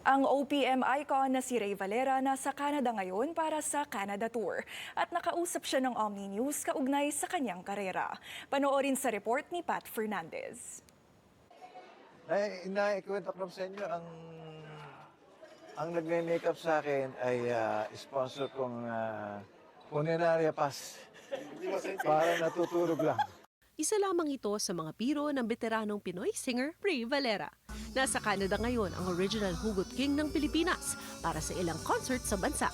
Ang OPM icon na si Ray Valera nasa Canada ngayon para sa Canada Tour at nakausap siya ng Omni News kaugnay sa kanyang karera. Panoorin sa report ni Pat Fernandez. Naikwento ko sa inyo, ang nagne-makeup sa akin ay sponsor kong Funeraria Pass para natutulog lang. Isa lamang ito sa mga biro ng veteranong Pinoy singer Ray Valera. Nasa Canada ngayon ang original Hugot King ng Pilipinas para sa ilang concert sa bansa.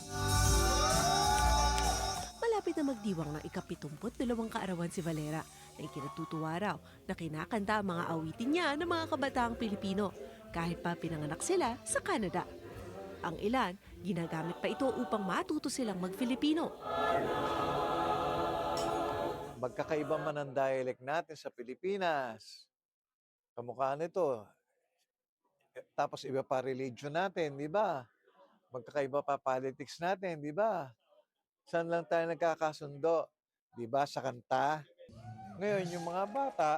Malapit na magdiwang ng ika-72 kaarawan si Valera na ikinatutuwa raw na kinakanta ang mga awitin niya ng mga kabataang Pilipino kahit pa pinanganak sila sa Canada. Ang ilan, ginagamit pa ito upang matuto silang mag-Filipino. Magkakaiba man ang dialect natin sa Pilipinas. Kamukha nito. Tapos iba pa religion natin, di ba? Magkakaiba pa politics natin, di ba? Saan lang tayo nagkakasundo? Di ba? Sa kanta. Ngayon, yung mga bata,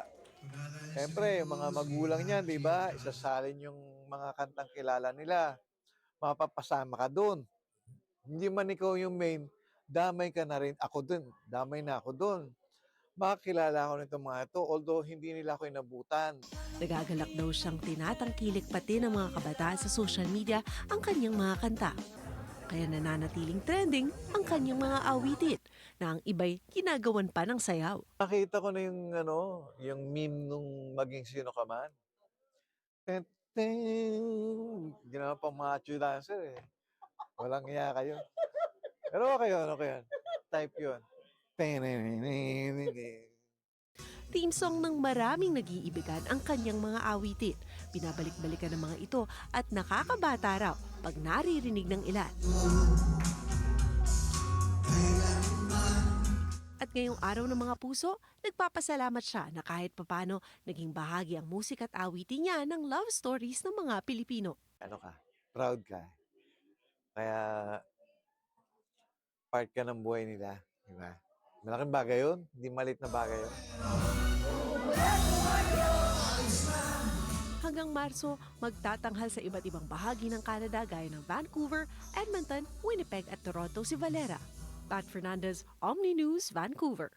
siyempre, yung mga magulang niyan, di ba? Isasalin yung mga kantang kilala nila. Mapapasama ka doon. Hindi man ikaw yung main, damay ka na rin. Ako doon, damay na ako doon. Makakilala ko nitong mga ito, although hindi nila ako inabutan. Nagagalak daw siyang tinatangkilik pati ng mga kabataan sa social media ang kanyang mga kanta. Kaya nananatiling trending ang kanyang mga awitin na ang iba'y ginagawan pa ng sayaw. Nakita ko na yung meme nung maging sino ka man. Ten, ten, ginawa pang macho dancer eh. Walang iya kayo. Pero okay yun. Type yun. Theme song ng maraming nag-iibigan ang kanyang mga awitin. Binabalik-balikan ng mga ito at nakakabata raw pag naririnig ng ilan. At ngayong araw ng mga puso, nagpapasalamat siya na kahit papano naging bahagi ang musika at awitin niya ng love stories ng mga Pilipino. Ano ka? Proud ka. Kaya part ka ng buhay nila. Diba? Malaking bagay yun. Hindi malit na bagay yun. Hanggang Marso, magtatanghal sa iba't ibang bahagi ng Canada gaya ng Vancouver, Edmonton, Winnipeg at Toronto si Valera. Pat Fernandez, Omni News, Vancouver.